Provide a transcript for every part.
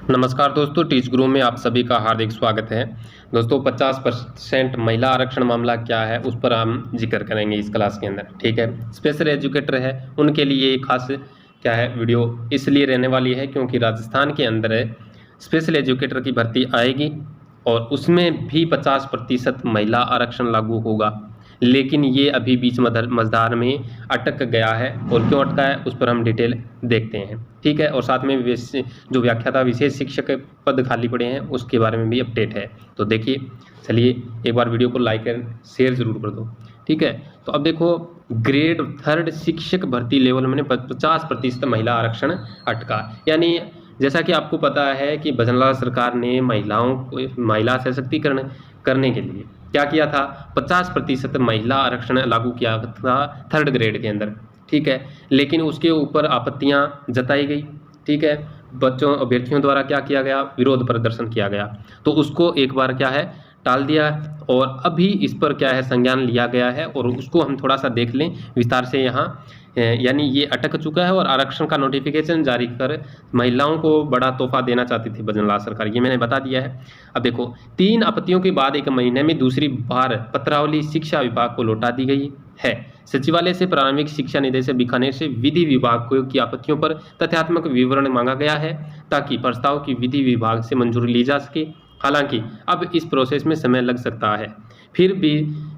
नमस्कार दोस्तों, टीच गुरु में आप सभी का हार्दिक स्वागत है। दोस्तों 50% महिला आरक्षण मामला क्या है उस पर हम जिक्र करेंगे इस क्लास के अंदर। ठीक है, स्पेशल एजुकेटर है उनके लिए एक खास क्या है वीडियो इसलिए रहने वाली है क्योंकि राजस्थान के अंदर स्पेशल एजुकेटर की भर्ती आएगी और उसमें भी 50% महिला आरक्षण लागू होगा। लेकिन ये अभी बीच मझधार में अटक गया है और क्यों अटका है उस पर हम डिटेल देखते हैं। ठीक है, और साथ में जो व्याख्याता विशेष शिक्षक पद खाली पड़े हैं उसके बारे में भी अपडेट है। तो देखिए, चलिए एक बार वीडियो को लाइक और शेयर जरूर कर दो। ठीक है, तो अब देखो, ग्रेड 3 शिक्षक भर्ती लेवल में 50% महिला आरक्षण अटका। यानी जैसा कि आपको पता है कि भजनलाल सरकार ने महिला सशक्तिकरण करने के लिए क्या किया था, 50% महिला आरक्षण लागू किया था 3rd ग्रेड के अंदर। ठीक है, लेकिन उसके ऊपर आपत्तियां जताई गई। ठीक है, अभ्यर्थियों द्वारा क्या किया गया, विरोध प्रदर्शन किया गया, तो उसको एक बार क्या है टाल दिया और अभी इस पर क्या है संज्ञान लिया गया है और उसको हम थोड़ा सा देख लें विस्तार से यहाँ। यानी ये अटक चुका है और आरक्षण का नोटिफिकेशन जारी कर महिलाओं को बड़ा तोहफा देना चाहती थी भजनलाल सरकार, ये मैंने बता दिया है। अब देखो, 3 आपत्तियों के बाद 1 महीने में दूसरी बार पत्रावली शिक्षा विभाग को लौटा दी गई है। सचिवालय से प्रारंभिक शिक्षा निदेशक बीकानेर से विधि विभाग की आपत्तियों पर तथ्यात्मक विवरण मांगा गया है ताकि प्रस्ताव की विधि विभाग से मंजूरी ली जा सके। हालांकि अब इस प्रोसेस में समय लग सकता है, फिर भी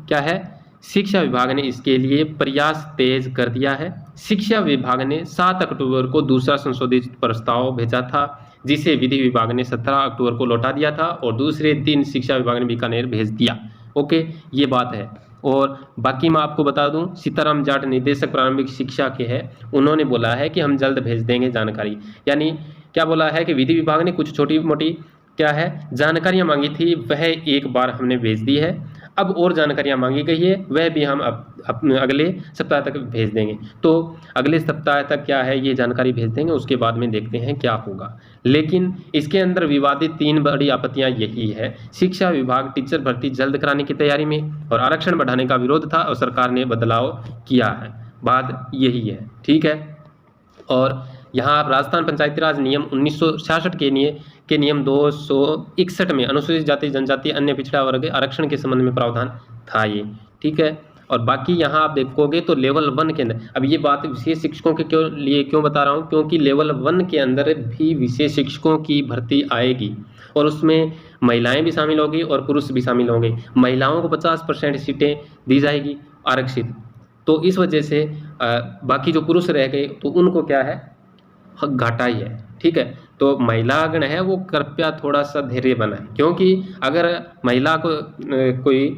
क्या है शिक्षा विभाग ने इसके लिए प्रयास तेज कर दिया है। शिक्षा विभाग ने 7 अक्टूबर को दूसरा संशोधित प्रस्ताव भेजा था जिसे विधि विभाग ने 17 अक्टूबर को लौटा दिया था और दूसरे दिन शिक्षा विभाग ने बीकानेर भेज दिया। ओके, ये बात है। और बाकी मैं आपको बता दूं, सीताराम जाट निदेशक प्रारंभिक शिक्षा के हैं, उन्होंने बोला है कि हम जल्द भेज देंगे जानकारी। यानी क्या बोला है कि विधि विभाग ने कुछ छोटी मोटी क्या है जानकारियां मांगी थी, वह एक बार हमने भेज दी है। अब और जानकारियां मांगी गई है, वह भी हम अगले सप्ताह तक भेज देंगे। तो अगले सप्ताह तक क्या है ये जानकारी भेज देंगे, उसके बाद में देखते हैं क्या होगा। लेकिन इसके अंदर विवादित 3 बड़ी आपत्तियां यही है। शिक्षा विभाग टीचर भर्ती जल्द कराने की तैयारी में और आरक्षण बढ़ाने का विरोध था और सरकार ने बदलाव किया है, बात यही है। ठीक है, और यहाँ आप राजस्थान पंचायती राज नियम 1966 के नियम 261 में अनुसूचित जाति जनजाति अन्य पिछड़ा वर्ग आरक्षण के संबंध में प्रावधान था ये। ठीक है, और बाकी यहाँ आप देखोगे तो लेवल 1 के अंदर, अब ये बात विशेष शिक्षकों के क्यों बता रहा हूँ, क्योंकि लेवल 1 के अंदर भी विशेष शिक्षकों की भर्ती आएगी और उसमें महिलाएं भी शामिल होगी और पुरुष भी शामिल होंगे। महिलाओं को 50% सीटें दी जाएगी आरक्षित, तो इस वजह से बाकी जो पुरुष रह गए तो उनको क्या है घाटा ही है। ठीक है, तो महिलागण है वो कृपया थोड़ा सा धैर्य बनाए, क्योंकि अगर महिला को कोई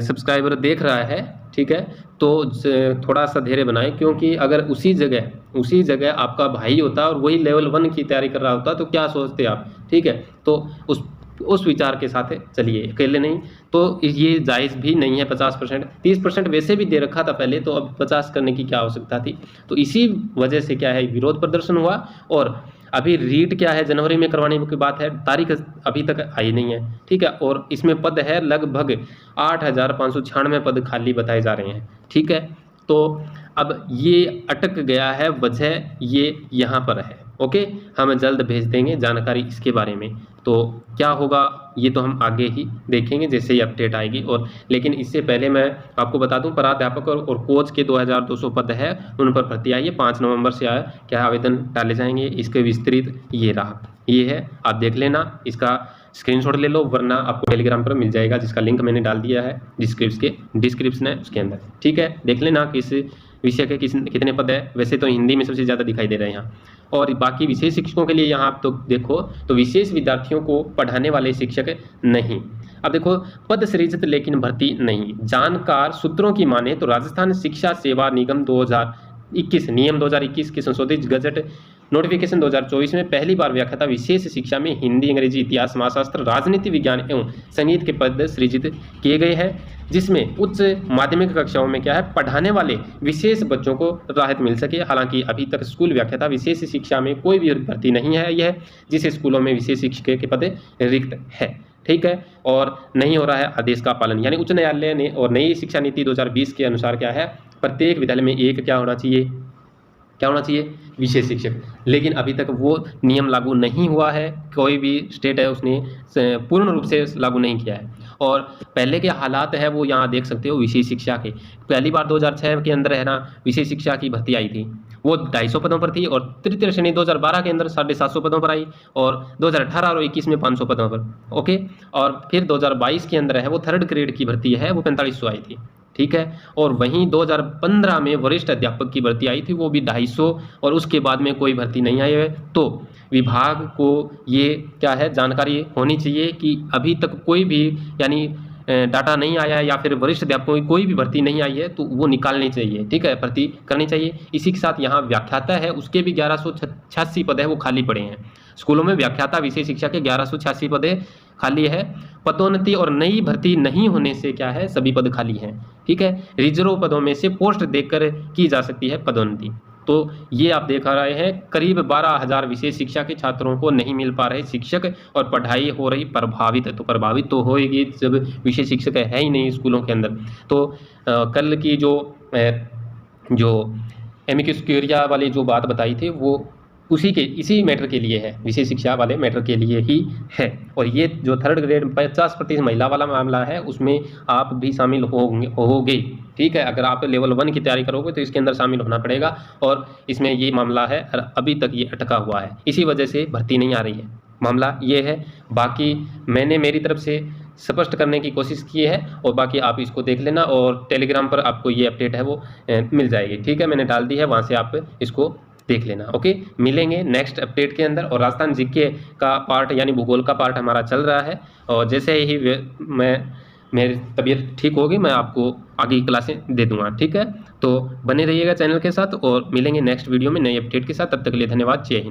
सब्सक्राइबर देख रहा है, ठीक है, तो थोड़ा सा धैर्य बनाए, क्योंकि अगर उसी जगह आपका भाई होता और वही लेवल 1 की तैयारी कर रहा होता तो क्या सोचते आप। ठीक है, तो उस विचार के साथ चलिए, अकेले नहीं, तो ये जायज़ भी नहीं है। 50% 30% वैसे भी दे रखा था पहले, तो अब 50 करने की क्या आवश्यकता थी। तो इसी वजह से क्या है विरोध प्रदर्शन हुआ और अभी रीट क्या है जनवरी में करवाने की बात है, तारीख अभी तक आई नहीं है। ठीक है, और इसमें पद है लगभग 8596 पद खाली बताए जा रहे हैं। ठीक है, तो अब ये अटक गया है, वजह ये यहाँ पर है। ओके, हम जल्द भेज देंगे जानकारी इसके बारे में, तो क्या होगा ये तो हम आगे ही देखेंगे जैसे ही अपडेट आएगी। और लेकिन इससे पहले मैं आपको बता दूं, प्राध्यापक और कोच के 2200 पद है, उन पर भर्ती आई है। 5 नवंबर से क्या आवेदन डाले जाएंगे, इसके विस्तृत ये रहा, ये है, आप देख लेना, इसका स्क्रीनशॉट ले लो, वरना आपको टेलीग्राम पर मिल जाएगा जिसका लिंक मैंने डाल दिया है डिस्क्रिप्शन है उसके अंदर। ठीक है, देख लेना किस विषय के कितने पद है। वैसे तो हिंदी में सबसे ज़्यादा दिखाई दे रहे हैं यहाँ, और बाकी विशेष शिक्षकों के लिए यहाँ आप तो देखो तो विशेष विद्यार्थियों को पढ़ाने वाले शिक्षक नहीं। अब देखो, पद सृजित लेकिन भर्ती नहीं। जानकार सूत्रों की माने तो राजस्थान शिक्षा सेवा निगम 2021 नियम 2021 के संशोधित गजट नोटिफिकेशन 2024 में पहली बार व्याख्याता विशेष शिक्षा में हिंदी, अंग्रेजी, इतिहास, समाजशास्त्र, राजनीति विज्ञान एवं संगीत के पद सृजित किए गए हैं, जिसमें उच्च माध्यमिक कक्षाओं में क्या है पढ़ाने वाले विशेष बच्चों को राहत मिल सके। हालांकि अभी तक स्कूल व्याख्याता विशेष शिक्षा में कोई भी भर्ती नहीं है यह, जिसे स्कूलों में विशेष शिक्षक के पद रिक्त है। ठीक है, और नहीं हो रहा है आदेश का पालन। यानी उच्च न्यायालय ने और नई शिक्षा नीति 2020 के अनुसार क्या है प्रत्येक विद्यालय में एक क्या होना चाहिए क्या होना चाहिए, विशेष शिक्षक। लेकिन अभी तक वो नियम लागू नहीं हुआ है, कोई भी स्टेट है उसने पूर्ण रूप से लागू नहीं किया है। और पहले के हालात है वो यहाँ देख सकते हो विशेष शिक्षा के। पहली बार 2006 के अंदर है ना विशेष शिक्षा की भर्ती आई थी, वो 250 पदों पर थी, और तृतीय श्रेणी 2012 के अंदर 750 पदों पर आई, और 2018 और 21 में 500 पदों पर। ओके, और फिर 2022 के अंदर है वो थर्ड ग्रेड की भर्ती है, वो 4500 आई थी, ठीक है। और वहीं 2015 में वरिष्ठ अध्यापक की भर्ती आई थी, वो भी 250, और उसके बाद में कोई भर्ती नहीं आई है। तो विभाग को ये क्या है जानकारी होनी चाहिए कि अभी तक कोई भी यानी डाटा नहीं आया है, या फिर वरिष्ठ अध्यापकों की कोई भी भर्ती नहीं आई है, तो वो निकालनी चाहिए, ठीक है, भर्ती करनी चाहिए। इसी के साथ यहाँ व्याख्याता है उसके भी 1186 पद है वो खाली पड़े हैं। स्कूलों में व्याख्याता विषय शिक्षा के 1186 पद खाली है। पदोन्नति और नई भर्ती नहीं होने से क्या है सभी पद खाली हैं, ठीक है। रिजर्व पदों में से पोस्ट देखकर की जा सकती है पदोन्नति। तो ये आप देख रहे हैं करीब 12,000 विशेष शिक्षा के छात्रों को नहीं मिल पा रहे शिक्षक, और पढ़ाई हो रही प्रभावित। तो प्रभावित तो होएगी जब विशेष शिक्षक है ही नहीं स्कूलों के अंदर। तो कल की जो एमिकस क्यूरिया वाली जो बात बताई थी वो इसी मैटर के लिए है, विशेष शिक्षा वाले मैटर के लिए ही है। और ये जो थर्ड ग्रेड 50% महिला वाला मामला है उसमें आप भी शामिल होगे, ठीक है। अगर आप लेवल 1 की तैयारी करोगे तो इसके अंदर शामिल होना पड़ेगा, और इसमें ये मामला है अभी तक ये अटका हुआ है, इसी वजह से भर्ती नहीं आ रही है। मामला ये है। बाकी मैंने मेरी तरफ से स्पष्ट करने की कोशिश की है, और बाकी आप इसको देख लेना, और टेलीग्राम पर आपको ये अपडेट है वो मिल जाएगी, ठीक है। मैंने डाल दी है, वहाँ से आप इसको देख लेना। ओके, मिलेंगे नेक्स्ट अपडेट के अंदर। और राजस्थान जीके का पार्ट यानी भूगोल का पार्ट हमारा चल रहा है, और जैसे ही मेरी तबीयत ठीक होगी मैं आपको आगे की क्लासें दे दूंगा, ठीक है। तो बने रहिएगा चैनल के साथ, और मिलेंगे नेक्स्ट वीडियो में नई अपडेट के साथ। तब तक के लिए धन्यवाद, जय हिंद।